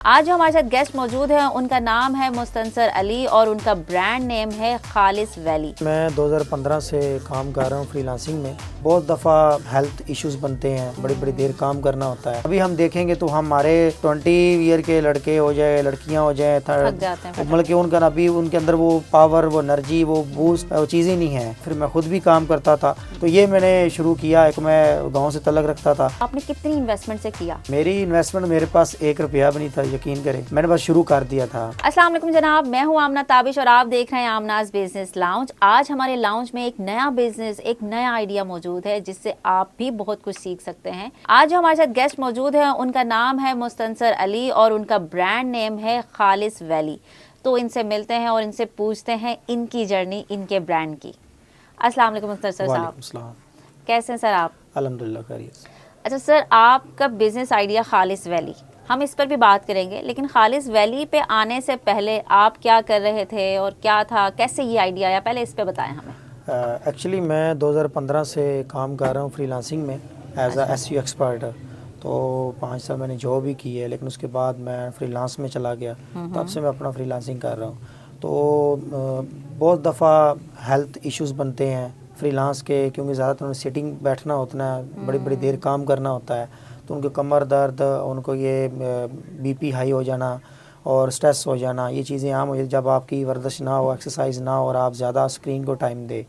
आज जो हमारे साथ गेस्ट मौजूद हैं उनका नाम है मुस्तनसर अली और उनका ब्रांड नेम है खालिस वैली। मैं 2015 से काम कर रहा हूँ फ्रीलांसिंग में। बहुत दफ़ा हेल्थ इश्यूज बनते हैं, बड़ी बड़ी देर काम करना होता है। अभी हम देखेंगे तो हमारे 20 ईयर के लड़के हो जाए, लड़कियाँ हो जाए, मतलब कि उनका अभी उनके अंदर वो पावर, वो एनर्जी, वो बूस्ट, वो चीज़ें नहीं है। फिर मैं खुद भी काम करता था तो ये मैंने शुरू किया। एक मैं गाँव से तलक रखता था। आपने कितनी इन्वेस्टमेंट से किया? मेरी इन्वेस्टमेंट मेरे पास 1 रुपया भी नहीं था, यकीन करें। मैंने बस शुरू कर दिया था। अस्सलाम वालेकुम जनाब, मैं हूं आमना ताबिश और आप देख रहे हैं आमनाज बिजनेस लाउंज। आज हमारे लाउंज में एक नया बिजनेस, एक नया आइडिया मौजूद है जिससे आप भी बहुत कुछ सीख सकते हैं। आज जो हमारे साथ गेस्ट मौजूद हैं उनका नाम है मुस्तनसर अली और उनका ब्रांड नेम है खालिस वैली। तो इनसे मिलते हैं और इनसे पूछते हैं इनकी जर्नी, इनके ब्रांड की। अस्सलाम वालेकुम मुस्तनसर साहब, कैसे हैं सर आप? अल्हम्दुलिल्लाह खैरियत। अच्छा सर, आपका बिजनेस आइडिया खालिस वैली, हम इस पर भी बात करेंगे, लेकिन खालिस वैली पे आने से पहले आप क्या कर रहे थे और क्या था, कैसे ये आइडिया आया, पहले इस पे बताएं हमें। एक्चुअली मैं 2015 से काम कर रहा हूँ फ्रीलांसिंग में एज अ SEO एक्सपर्ट। तो 5 साल मैंने जॉब भी की है, लेकिन उसके बाद मैं फ्रीलांस में चला गया। तब से मैं अपना फ्रीलांसिंग कर रहा हूँ। तो बहुत दफ़ा हेल्थ इश्यूज बनते हैं फ्रीलांस के, क्योंकि ज़्यादातर सिटिंग बैठना होता है, बड़ी बड़ी देर काम करना होता है। तो उनको कमर दर्द, उनको ये BP हाई हो जाना और स्ट्रेस हो जाना, ये चीज़ें आम हो जाती जब आपकी वर्जिश ना हो, एक्सरसाइज ना हो और आप ज़्यादा स्क्रीन को टाइम दे।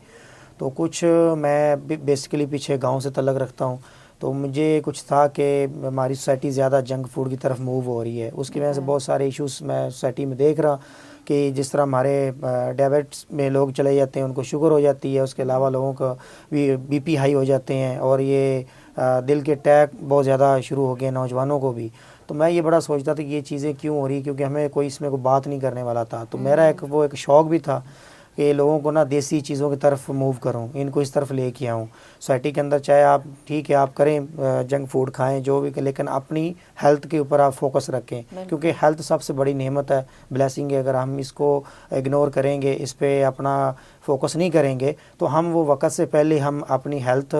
तो कुछ मैं बेसिकली पीछे गांव से तलक रखता हूँ। तो मुझे कुछ था कि हमारी सोसाइटी ज़्यादा जंक फूड की तरफ मूव हो रही है। उसकी वजह से बहुत सारे इश्यूज मैं सोसाइटी में देख रहा कि जिस तरह हमारे डायबिटीज़ में लोग चले जाते हैं, उनको शुगर हो जाती है। उसके अलावा लोगों का BP हाई हो जाते हैं और ये दिल के अटैक बहुत ज़्यादा शुरू हो गए नौजवानों को भी। तो मैं ये बड़ा सोचता था कि ये चीज़ें क्यों हो रही, क्योंकि हमें कोई इसमें कोई बात नहीं करने वाला था। तो मेरा एक शौक़ भी था कि लोगों को ना देसी चीज़ों की तरफ मूव करूं, इनको इस तरफ लेके आऊं। सोसाइटी के अंदर चाहे आप ठीक है आप करें, जंक फूड खाएं जो भी, लेकिन अपनी हेल्थ के ऊपर आप फोकस रखें, क्योंकि हेल्थ सबसे बड़ी नेमत है, ब्लेसिंग है। अगर हम इसको इग्नोर करेंगे, इस पर अपना फोकस नहीं करेंगे, तो हम वो वक्त से पहले हम अपनी हेल्थ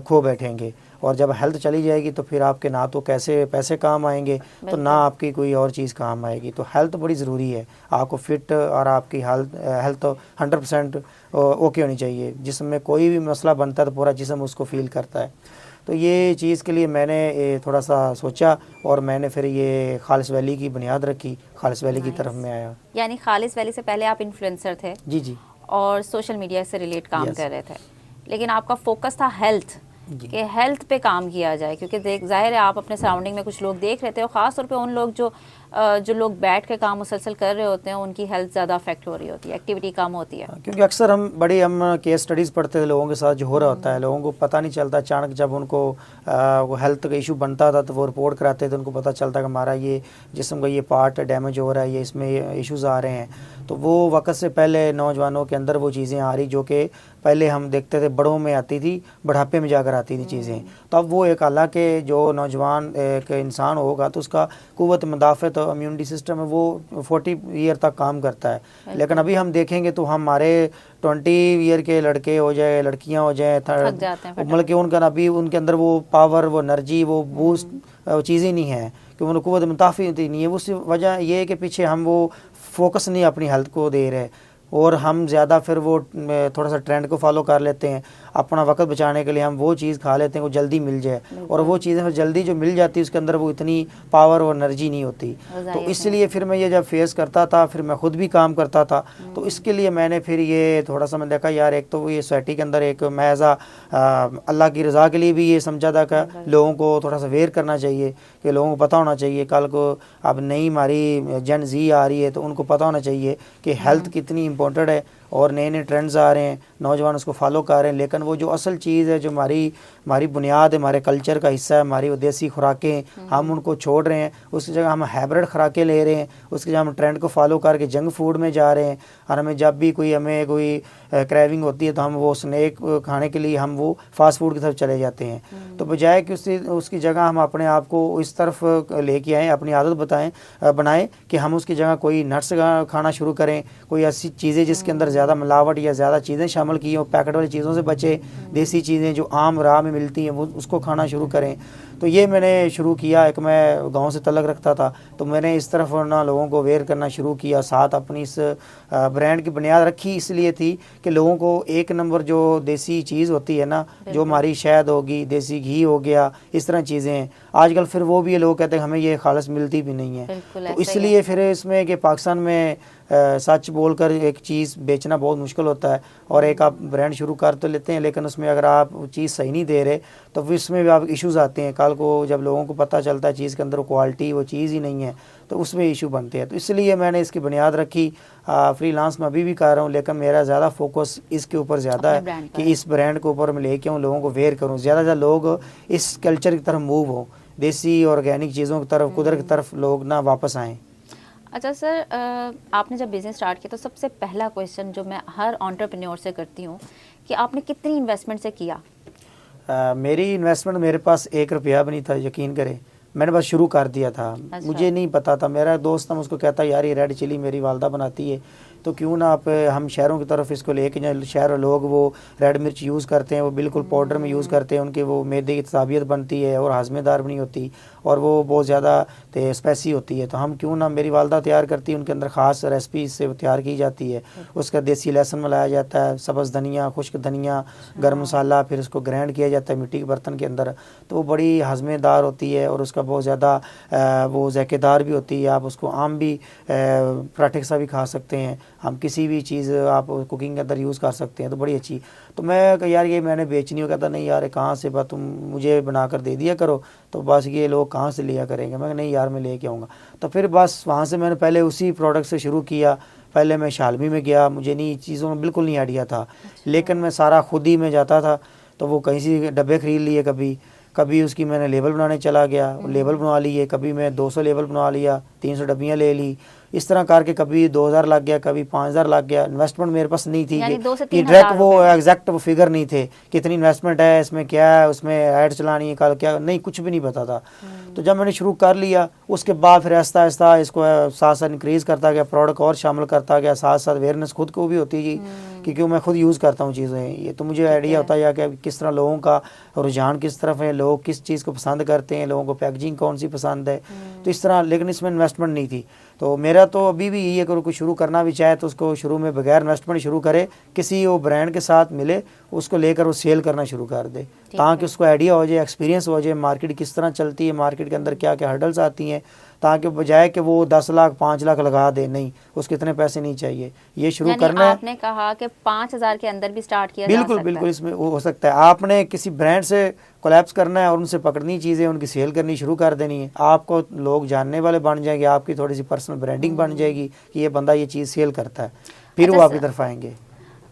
खो बैठेंगे। और जब हेल्थ चली जाएगी तो फिर आपके ना तो कैसे पैसे काम आएंगे, तो ना आपकी कोई और चीज़ काम आएगी। तो हेल्थ बड़ी ज़रूरी है। आपको फिट और आपकी हेल्थ 100% ओके होनी चाहिए। जिसम में कोई भी मसला बनता है तो पूरा जिस्म उसको फील करता है। तो ये चीज़ के लिए मैंने थोड़ा सा सोचा और मैंने फिर ये खालिस वैली की बुनियाद रखी, खालिस वैली की तरफ में आया। यानी खालिस वैली से पहले आप इन्फ्लुएंसर थे? जी जी। और सोशल मीडिया से रिलेट काम कर रहे थे, लेकिन आपका फोकस था हेल्थ, कि हेल्थ पे काम किया जाए। क्योंकि जाहिर है आप अपने सराउंडिंग में कुछ लोग देख रहे थे और ख़ास तौर पे उन लोग जो लोग बैठ के काम मुसलसल कर रहे होते हैं, उनकी हेल्थ ज़्यादा अफेक्ट हो रही होती है, एक्टिविटी कम होती है। क्योंकि अक्सर हम केस स्टडीज़ पढ़ते थे लोगों के साथ जो हो रहा होता है, लोगों को पता नहीं चलता। अचानक जब उनको वो हेल्थ का इशू बनता था तो वो रिपोर्ट कराते थे, उनको पता चलता कि हमारा ये जिस्म का ये पार्ट डैमेज हो रहा है, ये इसमें इश्यूज़ आ रहे हैं। तो वो वक्त से पहले नौजवानों के अंदर वो चीज़ें आ रही जो कि पहले हम देखते थे बड़ों में आती थी, बुढ़ापे में जाकर आती थी चीज़ें। तो अब वो एक हालांकि जो नौजवान एक इंसान होगा तो उसका कुव्वत मुदाफ़त इम्यूनिटी सिस्टम है वो 40 ईयर तक काम करता है। लेकिन अभी हम देखेंगे तो हमारे 20 ईयर के लड़के हो जाए, लड़कियां हो जाए, मतलब कि उनका अभी उनके अंदर वो पावर, वो एनर्जी, वो बूस्ट चीज़ें नहीं है, कि उन्हें कुव्वत मुदाफ़त नहीं है। उस वजह ये है कि पीछे हम वो फोकस नहीं अपनी हेल्थ को दे रहे और हम ज़्यादा फिर वो थोड़ा सा ट्रेंड को फॉलो कर लेते हैं। अपना वक्त बचाने के लिए हम वो चीज़ खा लेते हैं वो जल्दी मिल जाए, और वो चीज़ें फिर जल्दी जो मिल जाती है उसके अंदर वो इतनी पावर और एनर्जी नहीं होती। तो इसलिए फिर मैं ये जब फेस करता था, फिर मैं ख़ुद भी काम करता था, तो इसके लिए मैंने फिर ये थोड़ा सा मैं देखा यार, एक तो ये सोसाइटी के अंदर एक मैं एज़ अल्लाह की रज़ा के लिए भी ये समझा था कि लोगों को थोड़ा सा अवेयर करना चाहिए, कि लोगों को पता होना चाहिए। कल को अब नई हमारी Gen Z आ रही है तो उनको पता होना चाहिए कि हेल्थ कितनी इंपॉर्टेंट है, और नए नए ट्रेंड्स आ रहे हैं, नौजवान उसको फॉलो कर रहे हैं। लेकिन वो जो असल चीज़ है, जो हमारी बुनियाद है, हमारे कल्चर का हिस्सा है, हमारी वो देसी खुराकें, हम उनको छोड़ रहे हैं। उसकी जगह हम हाइब्रिड खुराकें ले रहे हैं, उसकी जगह हम ट्रेंड को फॉलो करके जंक फूड में जा रहे हैं। और हमें जब भी हमें कोई क्रेविंग होती है तो हम वो स्नैक खाने के लिए हम वो फास्ट फूड की तरफ चले जाते हैं। तो बजाय कि उसकी जगह हम अपने आप को इस तरफ लेके आएँ, अपनी आदत बनाएं कि हम उसकी जगह कोई नट्स खाना शुरू करें, कोई ऐसी चीज़ें जिसके अंदर ज़्यादा मिलावट या ज़्यादा चीज़ें शामिल की हो, पैकेट वाली चीज़ों से बचे, देसी चीज़ें जो आम राह में मिलती हैं वो उसको खाना शुरू करें। तो ये मैंने शुरू किया। एक मैं गांव से तलक रखता था, तो मैंने इस तरफ ना लोगों को अवेयर करना शुरू किया। साथ अपनी इस ब्रांड की बुनियाद रखी इसलिए थी कि लोगों को एक नंबर जो देसी चीज़ होती है ना, जो हमारी शहद होगी, देसी घी हो गया, इस तरह चीज़ें हैं आजकल फिर वो भी लोग कहते हैं हमें ये खालस मिलती भी नहीं है। तो इसलिए फिर इसमें कि पाकिस्तान में सच बोलकर एक चीज़ बेचना बहुत मुश्किल होता है, और एक आप ब्रांड शुरू कर तो लेते हैं लेकिन उसमें अगर आप चीज़ सही नहीं दे रहे तो फिर इसमें भी आप इश्यूज़ आते हैं। कल को जब लोगों को पता चलता है चीज़ के अंदर क्वालिटी वो चीज़ ही नहीं है तो उसमें इशू बनते हैं। तो इसलिए मैंने इसकी बुनियाद रखी। फ्रीलांस में अभी भी कर रहा हूँ लेकिन मेरा ज़्यादा फोकस इसके ऊपर ज़्यादा है कि इस ब्रांड के ऊपर मैं लेके आऊँ, लोगों को वेयर करूँ, ज़्यादा से ज़्यादा लोग इस कल्चर की तरफ मूव हों, देसी ऑर्गेनिक चीज़ों की तरफ, कुदरत की तरफ लोग ना वापस आएँ। अच्छा सर, आपने जब बिज़नेस स्टार्ट किया तो सबसे पहला क्वेश्चन जो मैं हर एंटरप्रेन्योर से करती हूँ कि आपने कितनी इन्वेस्टमेंट से किया? मेरी इन्वेस्टमेंट मेरे पास 1 रुपया भी नहीं था, यकीन करें। मैंने बस शुरू कर दिया था। अच्छा। मुझे नहीं पता था, मेरा दोस्त था मुझको कहता यार ये रेड चिली मेरी वालदा बनाती है तो क्यों ना आप हम शहरों की तरफ इसको लेके जाएं। शहर लोग वो रेड मिर्च यूज़ करते हैं, वो बिल्कुल पाउडर में यूज़ करते हैं, उनके वो मैदे की तसाबियत बनती है और हाजमेदार भी नहीं होती और वो बहुत ज़्यादा स्पाइसी होती है। तो हम क्यों ना, मेरी वालदा तैयार करती है, उनके अंदर ख़ास रेसिपी से तैयार की जाती है। उसका देसी लहसुन मिलाया जाता है, सब्ज़ धनिया, खुश्क धनिया, गर्म मसाला, फिर उसको ग्राइंड किया जाता है मिट्टी के बर्तन के अंदर। तो वो बड़ी हाजमेदार होती है और उसका बहुत ज़्यादा वो ज़ायकेदार भी होती है। आप उसको आम भी पराठे के साथ भी खा सकते हैं, हम किसी भी चीज़ आप कुकिंग के अंदर यूज़ कर सकते हैं। तो बड़ी अच्छी। तो मैं यार ये मैंने बेचनी हो, कहता नहीं यार कहाँ से बात, तुम मुझे बना कर दे दिया करो, तो बस ये लोग कहाँ से लिया करेंगे। मैं नहीं यार मैं लेके आऊँगा। तो फिर बस वहाँ से मैंने पहले उसी प्रोडक्ट से शुरू किया। पहले मैं शालमी में गया, मुझे नहीं चीज़ों में बिल्कुल नहीं आइडिया था। लेकिन मैं सारा खुद ही में जाता था, तो वो कहीं से डब्बे खरीद लिए, कभी उसकी मैंने लेबल बनाने चला गया, लेबल बनवा लिए, कभी मैं 200 लेबल बनवा लिया, 300 डब्बियाँ ले ली। इस तरह करके कभी 2000 लग गया, कभी 5000 लग गया। इन्वेस्टमेंट मेरे पास नहीं थी कि डायरेक्ट वो एग्जैक्ट वो फिगर नहीं थे कितनी इन्वेस्टमेंट है, इसमें क्या है, उसमें ऐड चलानी है, कल क्या नहीं, कुछ भी नहीं पता था। तो जब मैंने शुरू कर लिया उसके बाद फिर आहिस्ता आहिस्ता इसको साथ साथ इंक्रीज़ करता गया, प्रोडक्ट और शामिल करता गया, साथ साथ अवेयरनेस खुद को भी होती गई क्योंकि मैं खुद यूज़ करता हूँ चीज़ें। ये तो मुझे आइडिया होता है कि किस तरह लोगों का रुझान किस तरफ है, लोग किस चीज़ को पसंद करते हैं, लोगों को पैकेजिंग कौन सी पसंद है। तो इस तरह, लेकिन इसमें इन्वेस्टमेंट नहीं थी। तो मेरा तो अभी भी यही है कि कोई शुरू करना भी चाहे तो उसको शुरू में बगैर इन्वेस्टमेंट शुरू करे, किसी वो ब्रांड के साथ मिले, उसको लेकर वो सेल करना शुरू कर दे ताकि उसको आइडिया हो जाए, एक्सपीरियंस हो जाए, मार्केट किस तरह चलती है, मार्केट के अंदर क्या क्या हर्डल्स आती हैं, ताकि बजाय कि वो 10 लाख 5 लाख लगा दे, नहीं, उसके इतने पैसे नहीं चाहिए। ये शुरू करना है। आपने कहा कि 5000 के अंदर भी स्टार्ट किया बिल्कुल जा सकता बिल्कुल, इसमें वो हो सकता है। आपने किसी ब्रांड से कोलैप्स करना है और उनसे पकड़नी चीज़ें, उनकी सेल करनी शुरू कर देनी है। आपको लोग जानने वाले बन जाएंगे, आपकी थोड़ी सी पर्सनल ब्रांडिंग बन जाएगी कि ये बंदा ये चीज़ सेल करता है, फिर वो आपकी तरफ आएंगे।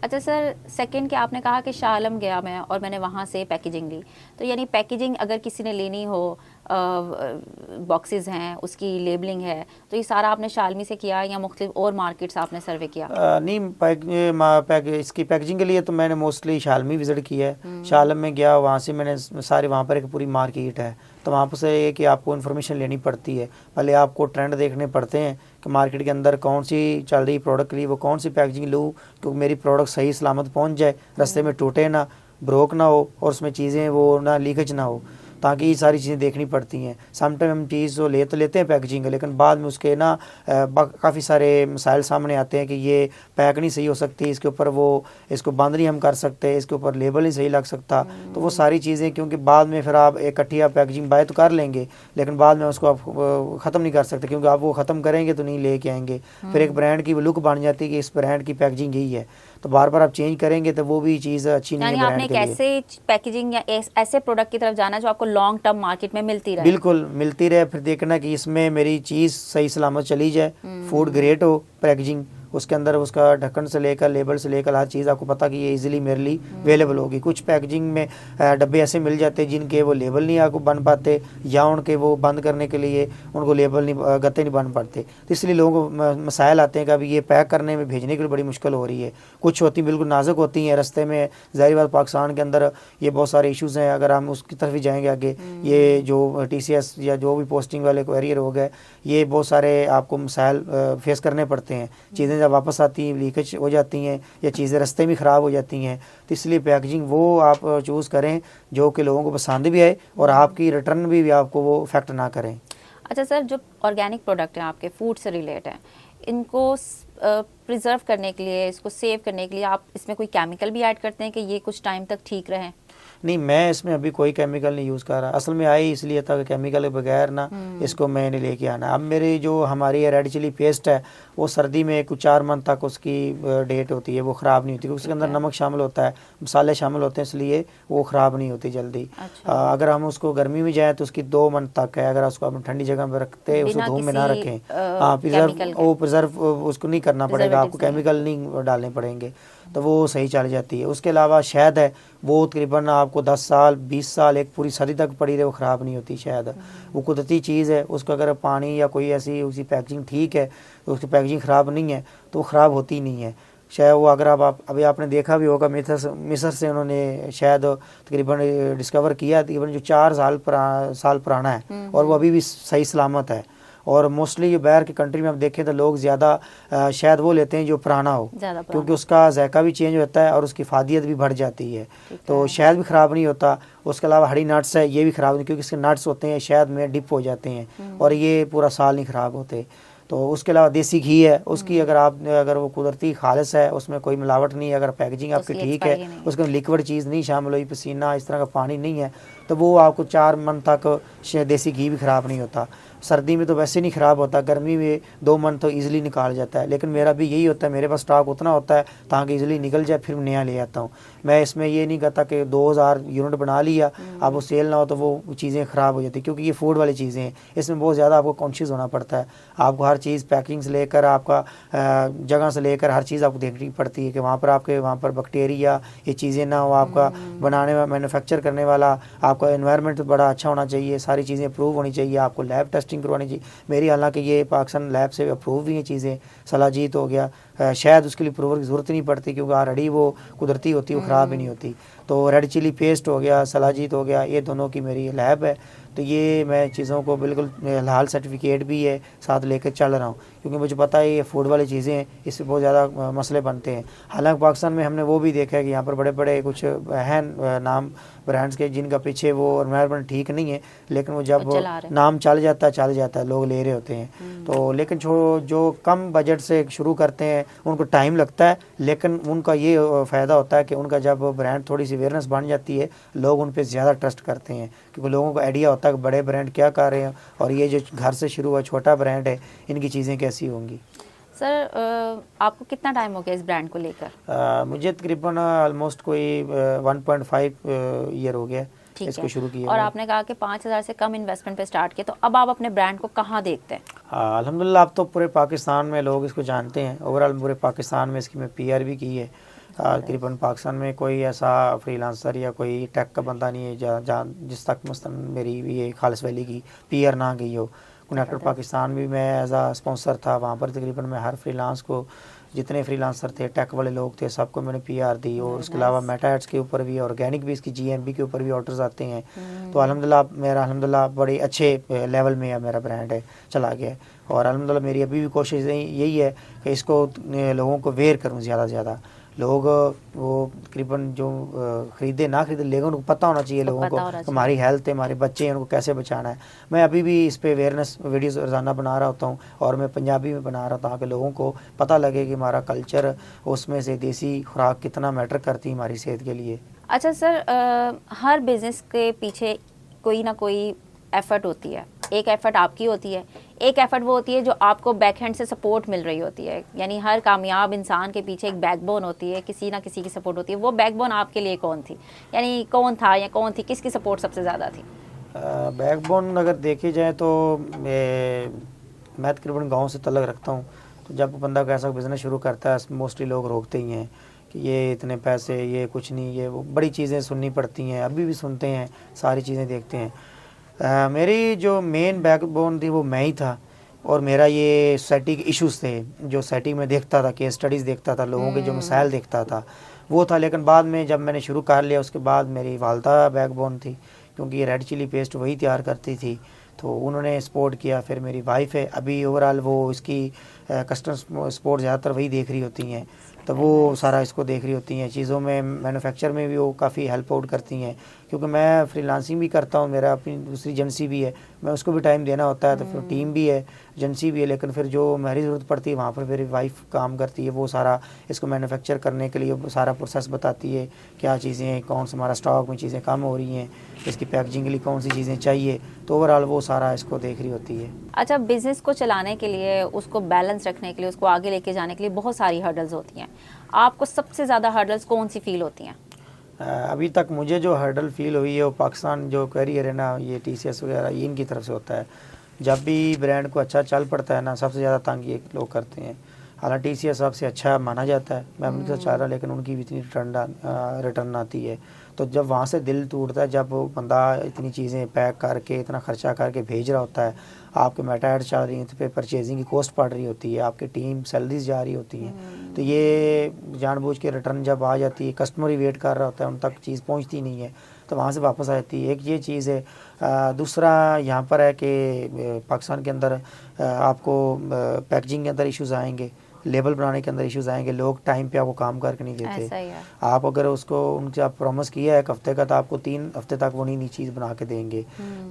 अच्छा सर, सेकंड कि आपने कहा कि शाह आलम गया मैं और मैंने वहाँ से पैकेजिंग ली, तो यानी पैकेजिंग अगर किसी ने लेनी हो, बॉक्सेस हैं, उसकी लेबलिंग है, तो ये सारा आपने शालमी से किया या मुख्तलिफ और मार्केट्स आपने सर्वे किया? नहीं, इसकी पैकेजिंग के लिए तो मैंने मोस्टली शालमी विजिट किया है। शालम में गया, वहाँ से मैंने सारे, वहाँ पर एक पूरी मार्केट है, तो वहाँ पर से ये कि आपको इन्फॉर्मेशन लेनी पड़ती है। पहले आपको ट्रेंड देखने पड़ते हैं कि मार्केट के अंदर कौन सी चल रही प्रोडक्ट के लिए, वो कौन सी पैकेजिंग लूँ क्योंकि मेरी प्रोडक्ट सही सलामत पहुँच जाए, रास्ते में टूटे ना, ब्रोक ना हो और उसमें चीज़ें वो ना लीकेज ना हो, ताकि ये सारी चीज़ें देखनी पड़ती हैं। समटाइम हम चीज़ तो लेते हैं पैकेजिंग, लेकिन बाद में उसके ना काफ़ी सारे मसाइल सामने आते हैं कि ये पैक नहीं सही हो सकती, इसके ऊपर वो इसको बंद नहीं हम कर सकते, इसके ऊपर लेबल नहीं सही लग सकता। तो वो सारी चीज़ें, क्योंकि बाद में फिर आप इकट्ठी आप पैकेजिंग बाय तो कर लेंगे लेकिन बाद में उसको आप ख़त्म नहीं कर सकते, क्योंकि आप वो ख़त्म करेंगे तो नहीं लेके आएंगे। फिर एक ब्रांड की लुक बन जाती है कि इस ब्रांड की पैकेजिंग यही है, तो बार बार आप चेंज करेंगे तो वो भी चीज़ अच्छी नहीं है ब्रांड के लिए। आपने कैसे पैकेजिंग या ऐसे प्रोडक्ट की तरफ जाना जो आपको लॉन्ग टर्म मार्केट में मिलती रहे? बिल्कुल मिलती रहे, फिर देखना कि इसमें मेरी चीज़ सही सलामत चली जाए, फूड ग्रेड हो पैकेजिंग, उसके अंदर उसका ढक्कन से लेकर लेबल से लेकर हर चीज़ आपको पता कि ये इजीली मेरे लिए अवेलेबल होगी। कुछ पैकेजिंग में डब्बे ऐसे मिल जाते हैं जिनके वो लेबल नहीं आपको बन पाते, या उनके वो बंद करने के लिए उनको लेबल नहीं, गत्ते नहीं बन पाते, तो इसलिए लोगों को मसाइल आते हैं कि अभी ये पैक करने में, भेजने के लिए बड़ी मुश्किल हो रही है। कुछ होती बिल्कुल नाजुक होती हैं, रास्ते में ज़ाहिर बात पाकिस्तान के अंदर ये बहुत सारे इशूज़ हैं, अगर हम उसकी तरफ ही जाएंगे आगे, ये जो TCS या जो भी पोस्टिंग वाले कोरियर हो गए, ये बहुत सारे आपको मसाइल फेस करने पड़ते हैं। चीज़ें चीज़ें वापस आती हैं, लीकेज हो जाती हैं या चीज़ें रास्ते में ख़राब हो जाती हैं। तो इसलिए पैकेजिंग वो आप चूज़ करें जो कि लोगों को पसंद भी आए और आपकी रिटर्न भी आपको वो इफेक्ट ना करें। अच्छा सर, जो ऑर्गेनिक प्रोडक्ट हैं आपके फूड से रिलेटेड हैं, इनको प्रिजर्व करने के लिए, इसको सेव करने के लिए आप इसमें कोई केमिकल भी ऐड करते हैं कि ये कुछ टाइम तक ठीक रहें? नहीं, मैं इसमें अभी कोई केमिकल नहीं यूज़ कर रहा। असल में आई इसलिए था कि केमिकल के बगैर ना इसको मैंने लेके आना। अब मेरी जो हमारी रेड चिली पेस्ट है वो सर्दी में कुछ 4 मंथ तक उसकी डेट होती है, वो ख़राब नहीं होती क्योंकि उसके अंदर नमक शामिल होता है, मसाले शामिल होते हैं, इसलिए वो ख़राब नहीं होती जल्दी। अगर हम उसको गर्मी में जाएँ तो उसकी 2 मंथ तक है। अगर उसको हम ठंडी जगह पर रखते हैं, उसको धूप में ना रखें, हाँ प्रिजर्व उसको नहीं करना पड़ेगा, आपको केमिकल नहीं डालने पड़ेंगे, तो वो सही चल जाती है। उसके अलावा शहद है, वो तकरीबन आपको 10 साल 20 साल एक पूरी सदी तक पड़ी रहे, वो ख़राब नहीं होती शहद। वो कुदरती चीज़ है, उसको अगर पानी या कोई ऐसी उसकी पैकेजिंग ठीक है तो उसकी पैकेजिंग ख़राब नहीं है तो वो ख़राब होती नहीं है। शायद वो अगर आप अभी आपने देखा भी होगा मिस्र से उन्होंने शायद तकरीबन डिस्कवर किया, तकरीबन जो 4 साल पुराना है और वो अभी भी सही सलामत है। और मोस्टली ये बाहर की कंट्री में आप देखें तो लोग ज़्यादा शायद वो लेते हैं जो पुराना हो, क्योंकि उसका जायका भी चेंज होता है और उसकी फादियत भी बढ़ जाती है, तो शहद भी ख़राब नहीं होता। उसके अलावा हरी नट्स है, ये भी ख़राब नहीं, क्योंकि इसके नट्स होते हैं शहद में डिप हो जाते हैं और ये पूरा साल नहीं ख़राब होते। तो उसके अलावा देसी घी है, उसकी अगर वो कुदरती खालिस है, उसमें कोई मिलावट नहीं है, अगर पैकेजिंग आपकी ठीक है, उसमें लिक्विड चीज़ नहीं शामिल हुई, पसीना इस तरह का पानी नहीं है, तो वो आपको 4 मंथ तक देसी घी भी ख़राब नहीं होता। सर्दी में तो वैसे नहीं ख़राब होता, गर्मी में 2 मंथ तो ईज़िली निकाल जाता है। लेकिन मेरा भी यही होता है, मेरे पास स्टॉक उतना होता है ताकि ईज़िली निकल जाए, फिर नया ले आता हूँ। मैं इसमें ये नहीं कहता कि 2000 यूनिट बना लिया, अब वो सेल ना हो तो वो चीज़ें ख़राब हो जाती, क्योंकि ये फूड वाली चीज़ें हैं, इसमें बहुत ज़्यादा आपको कॉन्शियस होना पड़ता है। आपको हर चीज़ पैकिंग से लेकर आपका जगह से लेकर हर चीज़ आपको देखनी पड़ती है कि वहाँ पर बैक्टीरिया ये चीज़ें ना हो, आपका बनाने वाला मैन्युफैक्चर करने वाला आपका एनवायरनमेंट बड़ा अच्छा होना चाहिए, सारी चीज़ें अप्रूव होनी चाहिए, आपको लैब टेस्टिंग करवानी चाहिए। मेरी हालांकि ये पाकिस्तान लैब से अप्रूव भी हैं चीज़ें। सलाजीत हो गया, शायद उसके लिए अप्रूवल की ज़रूरत नहीं पड़ती क्योंकि ऑलरेडी वो कुदरती होती है, वो ख़राब भी नहीं होती। तो रेड चिली पेस्ट हो गया, सलाजीत हो गया, ये दोनों की मेरी लैब है, तो ये मैं चीज़ों को बिल्कुल हलाल सर्टिफिकेट भी है साथ लेकर चल रहा हूँ, क्योंकि मुझे पता है ये फूड वाली चीज़ें हैं, इससे बहुत ज़्यादा मसले बनते हैं। हालांकि पाकिस्तान में हमने वो भी देखा है कि यहाँ पर बड़े बड़े कुछ हैं नाम ब्रांड्स के जिनका पीछे वो एनवायरनमेंट ठीक नहीं है, लेकिन वो जब नाम चल जाता है लोग ले रहे होते हैं। तो लेकिन जो कम बजट से शुरू करते हैं उनको टाइम लगता है, लेकिन उनका ये फ़ायदा होता है कि उनका जब ब्रांड थोड़ी सी अवेयरनेस बन जाती है, लोग उन पर ज़्यादा ट्रस्ट करते हैं, क्योंकि लोगों को आइडिया होता है कि बड़े ब्रांड क्या कर रहे हैं और ये जो घर से शुरू हुआ छोटा ब्रांड है, इनकी चीज़ें कैसी होंगी। सर आपको कितना टाइम हो गया इस ब्रांड को लेकर? मुझे तकरीबन ऑलमोस्ट कोई 1.5 ईयर हो गया इसको शुरू किया। और आपने कहा कि 5000 से कम इन्वेस्टमेंट पे स्टार्ट किया, तो अब आप अपने ब्रांड को कहाँ देखते हैं? अल्हम्दुलिल्लाह अब तो पूरे पाकिस्तान में लोग इसको जानते हैं। ओवरऑल पूरे पाकिस्तान में इसकी मैं PR भी की है। तकरीबन पाकिस्तान में कोई ऐसा फ्रीलांसर या कोई टेक का बंदा नहीं है जहाँ जिस तक मसलन मेरी ये खालिस वैली की PR ना गई हो। कनेक्टेड पाकिस्तान भी मैं एज आ स्पॉन्सर था, वहाँ पर तकरीबन मैं हर फ्रीलांस को, जितने फ्रीलांसर थे, टेक वाले लोग थे, सबको मैंने PR दी। और उसके अलावा मेटा एड्स के ऊपर भी, ऑर्गेनिक भी, इसकी GMB के ऊपर भी ऑर्डर्स आते हैं। तो अल्हम्दुलिल्लाह बड़ी अच्छे लेवल में मेरा ब्रांड है चला गया। और अल्हम्दुलिल्लाह मेरी अभी भी कोशिश यही है कि इसको लोगों को अवेयर करूँ ज़्यादा से ज़्यादा। लोग वो तकरीबन जो ख़रीदे ना खरीदे, लेकिन उनको पता होना चाहिए लोगों को हमारी हेल्थ है, हमारे बच्चे हैं, उनको कैसे बचाना है। मैं अभी भी इस पे अवेयरनेस वीडियोस रोज़ाना बना रहा होता हूँ और मैं पंजाबी में बना रहा था ताकि लोगों को पता लगे कि हमारा कल्चर, उसमें से देसी खुराक कितना मैटर करती है हमारी सेहत के लिए। अच्छा सर, हर बिज़नेस के पीछे कोई ना कोई एफर्ट होती है। एक एफर्ट आपकी होती है, एक एफर्ट वो होती है जो आपको बैक हैंड से सपोर्ट मिल रही होती है। यानी हर कामयाब इंसान के पीछे एक बैकबोन होती है, किसी ना किसी की सपोर्ट होती है। वो बैकबोन आपके लिए कौन थी? यानी कौन था या कौन थी, किसकी सपोर्ट सबसे ज़्यादा थी? बैकबोन अगर देखी जाए तो मैं तकरीबन गाँव से तल्लुक़ रखता हूँ। तो जब बंदा ऐसा बिज़नेस शुरू करता है, मोस्टली लोग रोकते ही हैं कि ये इतने पैसे, ये कुछ नहीं, ये वो बड़ी चीज़ें सुननी पड़ती हैं, अभी भी सुनते हैं, सारी चीज़ें देखते हैं। मेरी जो मेन बैकबोन थी वो मैं ही था। और मेरा ये सोसाइटी के इश्यूज़ थे, जो सोसाइटी में देखता था, केस स्टडीज़ देखता था, लोगों के जो मसाइल देखता था, वो था। लेकिन बाद में जब मैंने शुरू कर लिया, उसके बाद मेरी वालदा बैकबोन थी, क्योंकि ये रेड चिली पेस्ट वही तैयार करती थी। तो उन्होंने सपोर्ट किया। फिर मेरी वाइफ है, अभी ओवरऑल वो इसकी कस्टमर सपोर्ट ज़्यादातर वही देख रही होती हैं, तो वो सारा इसको देख रही होती हैं। चीज़ों में मैन्युफैक्चर में भी वो काफ़ी हेल्प आउट करती हैं, क्योंकि मैं फ्रीलांसिंग भी करता हूँ, मेरा अपनी दूसरी एजेंसी भी है, मैं उसको भी टाइम देना होता है। तो फिर टीम भी है, एजेंसी भी है, लेकिन फिर जो मेरी ज़रूरत पड़ती है वहाँ पर मेरी वाइफ काम करती है। वो सारा इसको मैन्युफैक्चर करने के लिए सारा प्रोसेस बताती है, क्या चीज़ें, कौन सा हमारा स्टॉक में चीज़ें कम हो रही हैं, इसकी पैकेजिंग के लिए कौन सी चीज़ें चाहिए, तो ओवरऑल वो सारा इसको देख रही होती है। अच्छा, बिजनेस को चलाने के लिए, उसको बैलेंस रखने के लिए, उसको आगे लेके जाने के लिए बहुत सारी हर्डल्स होती हैं। आपको सबसे ज़्यादा हर्डल्स कौन सी फील होती हैं? अभी तक मुझे जो हर्डल फील हुई है वो पाकिस्तान जो कैरियर है ना, ये TCS वगैरह, ये इनकी तरफ से होता है। जब भी ब्रांड को अच्छा चल पड़ता है ना, सबसे ज़्यादा तंग ये लोग करते हैं। हालांकि TCS सबसे अच्छा माना जाता है, मैं उनके साथ चाह रहा, लेकिन उनकी भी इतनी रिटर्न आती है। तो जब वहाँ से दिल टूटता है, जब बंदा इतनी चीज़ें पैक करके, इतना खर्चा करके भेज रहा होता है, आपके मेटा ऐड चल रही है, तो पे परचेजिंग की कॉस्ट पड़ रही होती है, आपकी टीम सैलरीज जा रही होती हैं, तो ये जानबूझ के रिटर्न जब आ जाती है, कस्टमर ही वेट कर रहा होता है, उन तक चीज़ पहुँचती नहीं है, तो वहाँ से वापस आ जाती है। एक ये चीज़ है। दूसरा यहाँ पर है कि पाकिस्तान के अंदर आपको पैकेजिंग के अंदर इश्यूज़ आएंगे, लेबल बनाने के अंदर इश्यूज़ आएंगे, लोग टाइम पे आपको काम करके नहीं देते। ऐसा ही है। आप अगर उसको उनसे आप प्रॉमिस किया है एक हफ्ते का, तो आपको 3 हफ्ते तक वो नहीं चीज़ बना के देंगे।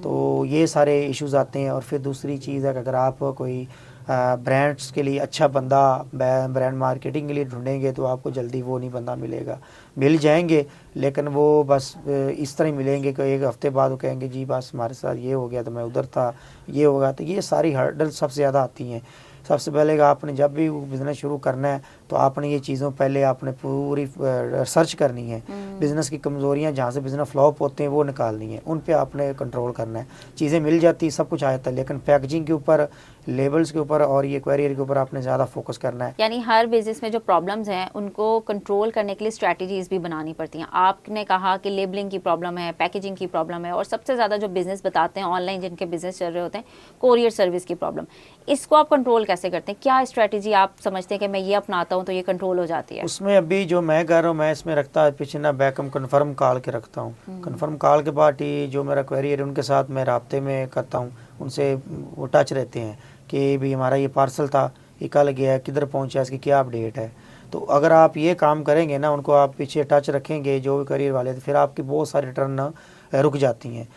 तो ये सारे इश्यूज़ आते हैं। और फिर दूसरी चीज़ है कि अगर आप कोई ब्रांड्स के लिए अच्छा बंदा ब्रांड मार्केटिंग के लिए ढूंढेंगे, तो आपको जल्दी वो नहीं बंदा मिलेगा। मिल जाएंगे, लेकिन वो बस इस तरह मिलेंगे कि एक हफ्ते बाद वो कहेंगे जी बस हमारे साथ ये हो गया, तो मैं उधर था, ये होगा। तो ये सारी हर्डल सबसे ज़्यादा आती हैं। सबसे पहले आपने जब भी बिज़नेस शुरू करना है, तो आपने ये चीज़ों पहले आपने पूरी सर्च करनी है। बिज़नेस की कमज़ोरियाँ, जहाँ से बिज़नेस फ्लॉप होते हैं, वो निकालनी है, उन पे आपने कंट्रोल करना है। चीज़ें मिल जाती, सब कुछ आ जाता है, लेकिन पैकेजिंग के ऊपर, लेबल्स के ऊपर और ये क्वेरियर के ऊपर आपने ज़्यादा फोकस करना है। यानी हर बिजनेस में जो प्रॉब्लम्स हैं उनको कंट्रोल करने के लिए स्ट्रैटेजीज भी बनानी पड़ती हैं। आपने कहा कि लेबलिंग की प्रॉब्लम है, पैकेजिंग की प्रॉब्लम है, और सबसे ज़्यादा जो बिजनेस बताते हैं ऑनलाइन जिनके बिजनेस चल रहे होते हैं, कोरियर सर्विस की प्रॉब्लम। इसको आप कंट्रोल कैसे करते हैं? क्या स्ट्रैटेजी आप समझते हैं कि मैं ये अपनाता हूँ तो ये कंट्रोल हो जाती है? उसमें अभी जो मैं कर रहा हूँ, मैं इसमें रखता पीछे ना बैकअप कन्फर्म कॉल के रखता हूँ। कन्फर्म कॉल के बाद ही जो मेरा क्वेरियर है उनके साथ मैं राब्ते में करता हूँ, उनसे वो टच रहते हैं कि भाई हमारा ये पार्सल था, ये कल गया, किधर पहुँचा, इसकी क्या अपडेट है। तो अगर आप ये काम करेंगे ना, उनको आप पीछे टच रखेंगे जो भी करियर वाले, तो फिर आपकी बहुत सारी रिटर्न रुक जाती हैं।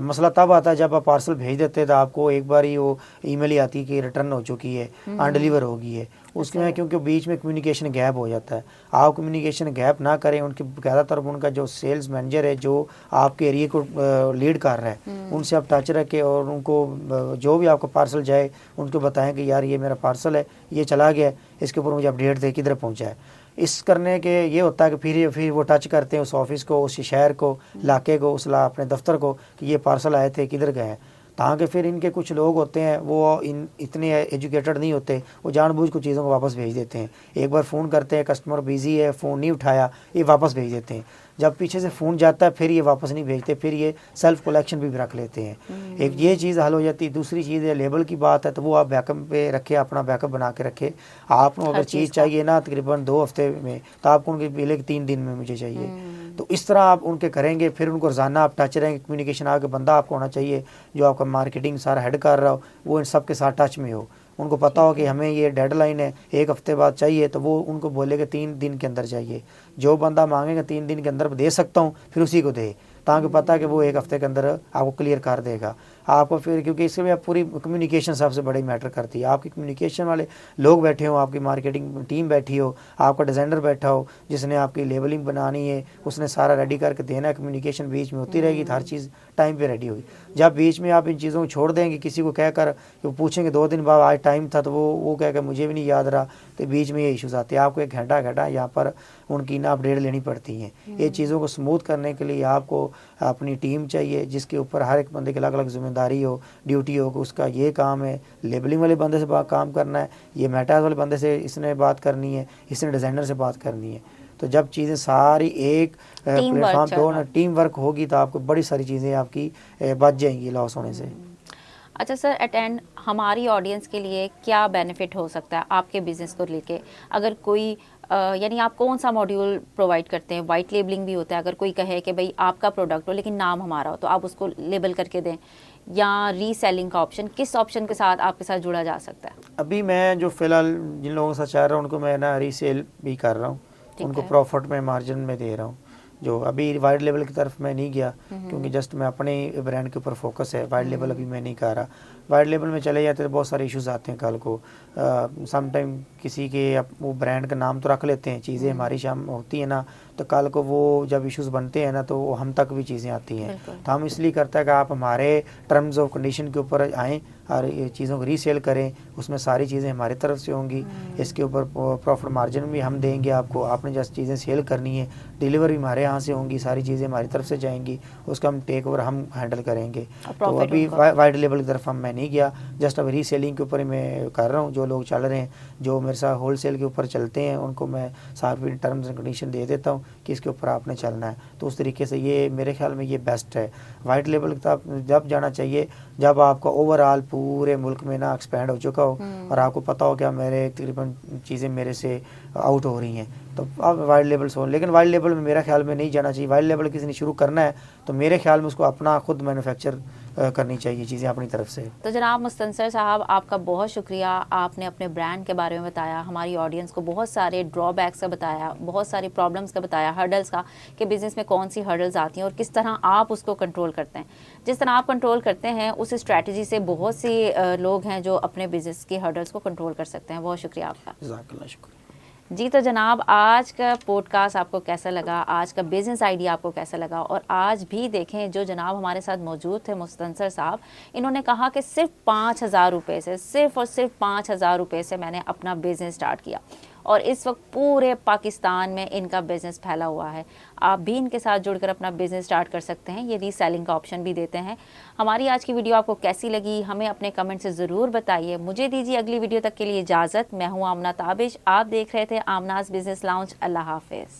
मसला तब आता है जब आप पार्सल भेज देते हैं, तो आपको एक बार ही वो ईमेल ही आती है कि रिटर्न हो चुकी है, अनडिलीवर हो गई है। उसमें क्योंकि बीच में कम्युनिकेशन गैप हो जाता है। आप कम्युनिकेशन गैप ना करें, उनके ज़्यादातर उनका जो सेल्स मैनेजर है जो आपके एरिए को लीड कर रहा है, उनसे आप टच रखें और उनको जो भी आपका पार्सल जाए उनको बताएं कि यार ये मेरा पार्सल है, ये चला गया, इसके ऊपर मुझे अपडेट दे किधर पहुँचा है। इस करने के ये होता है कि फिर वो टच करते हैं उस ऑफिस को, उस शहर को, इलाके को, उस अपने दफ्तर को कि ये पार्सल आए थे, किधर गए हैं। ताकि फिर इनके कुछ लोग होते हैं वो इतने एजुकेटेड नहीं होते, वो जानबूझ को चीज़ों को वापस भेज देते हैं। एक बार फ़ोन करते हैं, कस्टमर बिजी है, फ़ोन नहीं उठाया, ये वापस भेज देते हैं। जब पीछे से फ़ोन जाता है फिर ये वापस नहीं भेजते, फिर ये सेल्फ कलेक्शन भी रख लेते हैं। एक ये चीज़ हल हो जाती है। दूसरी चीज़ है लेबल की बात है, तो वो आप बैकअप पे रखें, अपना बैकअप बना के रखें। आपको अगर चीज़ चाहिए ना तकरीबन 2 हफ्ते में, तो आपको उनके पहले 3 दिन में मुझे चाहिए। तो इस तरह आप उनके करेंगे, फिर उनको रोज़ाना आप टच रहेंगे। कम्युनिकेशन आगे बंदा आपको होना चाहिए जो आपका मार्केटिंग सारा हेड कर रहा हो, वो इन सब के साथ टच में हो। उनको पता हो कि हमें ये डेडलाइन है 1 हफ्ते बाद चाहिए, तो वो उनको बोले कि 3 दिन के अंदर चाहिए। जो बंदा मांगेगा 3 दिन के अंदर दे सकता हूँ, फिर उसी को दे, ताकि पता है कि वो 1 हफ्ते के अंदर आपको क्लियर कर देगा आपको। फिर क्योंकि इसके में पूरी कम्युनिकेशन सबसे बड़ी मैटर करती है। आपकी कम्युनिकेशन वाले लोग बैठे हो, आपकी मार्केटिंग टीम बैठी हो, आपका डिज़ाइनर बैठा हो जिसने आपकी लेबलिंग बनानी है, उसने सारा रेडी करके देना है। कम्युनिकेशन बीच में होती रहेगी, हर चीज़ टाइम पे रेडी होगी। जब बीच में आप इन चीज़ों को छोड़ देंगे, किसी को कहकर वो पूछेंगे 2 दिन बाद आज टाइम था, तो वो कह कर मुझे भी नहीं याद रहा, तो बीच में ये इश्यूज़ आते हैं। आपको 1 घंटा यहाँ पर उनकी ना अपडेट लेनी पड़ती हैं। ये चीज़ों को स्मूथ करने के लिए आपको अपनी टीम चाहिए, जिसके ऊपर हर एक बंदे की अलग अलग जिम्मेदारी हो, ड्यूटी हो कि उसका ये काम है, लेबलिंग वाले बंदे से काम करना है, ये मेटाज वाले बंदे से इसने बात करनी है, इसने डिज़ाइनर से बात करनी है। तो जब चीज़ें सारी एक प्लेटफॉर्म पे हो ना, टीम वर्क होगी, तो आपको बड़ी सारी चीज़ें आपकी बच जाएंगी लॉस होने से। अच्छा सर, एट एंड हमारी ऑडियंस के लिए क्या बेनिफिट हो सकता है आपके बिजनेस को लेके? अगर कोई यानी आप कौन सा मॉड्यूल प्रोवाइड करते हैं? वाइट लेबलिंग भी होता है, अगर कोई कहे कि भाई आपका प्रोडक्ट हो लेकिन नाम हमारा हो, तो आप उसको लेबल करके दें, या रीसेलिंग का ऑप्शन, किस ऑप्शन के साथ आपके साथ जुड़ा जा सकता है? अभी मैं जो फ़िलहाल जिन लोगों के साथ चाह रहा हूँ उनको मैं ना रीसेल भी कर रहा हूँ, उनको प्रॉफिट में मार्जिन में दे रहा हूँ। जो अभी वाइड लेवल की तरफ मैं नहीं गया क्योंकि जस्ट मैं अपने ब्रांड के ऊपर फोकस है, वाइड लेवल अभी मैं नहीं कर रहा। वाइड लेवल में चले जाते तो बहुत सारे इश्यूज आते हैं कल को। सम टाइम किसी के वो ब्रांड का नाम तो रख लेते हैं, चीज़ें हमारी शाम होती है ना, तो कल को वो जब इश्यूज बनते हैं ना तो हम तक भी चीज़ें आती हैं। तो हम इसलिए करते हैं कि आप हमारे टर्म्स ऑफ कंडीशन के ऊपर आएँ और ये चीज़ों को रीसेल करें, उसमें सारी चीज़ें हमारी तरफ से होंगी, इसके ऊपर प्रॉफिट मार्जिन भी हम देंगे आपको। आपने जैसे चीज़ें सेल करनी है, डिलीवरी हमारे यहाँ से होंगी, सारी चीज़ें हमारी तरफ से जाएंगी, उसका हम टेक ओवर हम हैंडल करेंगे। तो अभी वाइड लेवल की तरफ हम मैं नहीं गया, जस्ट अभी रीसेलिंग के ऊपर ही मैं कर रहा हूँ। जो लोग चल रहे हैं, जो मेरे साथ होलसेल के ऊपर चलते हैं, उनको मैं सारी टर्म्स एंड कंडीशन दे देता हूँ कि इसके ऊपर आपने चलना है। तो उस तरीके से ये मेरे ख्याल में ये बेस्ट है। वाइड लेवल की तरफ जब जाना चाहिए जब आपका ओवरऑल पूरे मुल्क में ना एक्सपेंड हो चुका हो और आपको पता हो कि मेरे तकरीबन चीज़ें मेरे से आउट हो रही हैं, तो आप वाइड लेवल से हो। लेकिन वाइड लेवल में मेरा ख्याल में नहीं जाना चाहिए। वाइड लेवल किसी ने शुरू करना है तो मेरे ख्याल में उसको अपना खुद मैन्युफैक्चर करनी चाहिए चीज़ें अपनी तरफ से। तो जनाब मुस्तंसर साहब, आपका बहुत शुक्रिया। आपने अपने ब्रांड के बारे में बताया, हमारी ऑडियंस को बहुत सारे ड्रॉबैक्स का बताया, बहुत सारी प्रॉब्लम्स का बताया, हर्डल्स का, कि बिज़नेस में कौन सी हर्डल्स आती हैं और किस तरह आप उसको कंट्रोल करते हैं। जिस तरह आप कंट्रोल करते हैं उस स्ट्रैटेजी से बहुत से लोग हैं जो अपने बिज़नेस की हर्डल्स को कंट्रोल कर सकते हैं। बहुत शुक्रिया आपका। जज़ाकल्लाह, शुक्रिया जी। तो जनाब, आज का पॉडकास्ट आपको कैसा लगा, आज का बिजनेस आइडिया आपको कैसा लगा? और आज भी देखें जो जनाब हमारे साथ मौजूद थे मुस्तंसर साहब, इन्होंने कहा कि सिर्फ 5,000 रुपये से, सिर्फ और सिर्फ 5,000 रुपये से मैंने अपना बिजनेस स्टार्ट किया और इस वक्त पूरे पाकिस्तान में इनका बिजनेस फैला हुआ है। आप भी इनके साथ जुड़कर अपना बिजनेस स्टार्ट कर सकते हैं। ये रीसेलिंग का ऑप्शन भी देते हैं। हमारी आज की वीडियो आपको कैसी लगी हमें अपने कमेंट से ज़रूर बताइए। मुझे दीजिए अगली वीडियो तक के लिए इजाज़त। मैं हूँ आमना ताबिश, आप देख रहे थे आमनाज़ बिजनेस लाउंज। अल्लाह हाफिज़।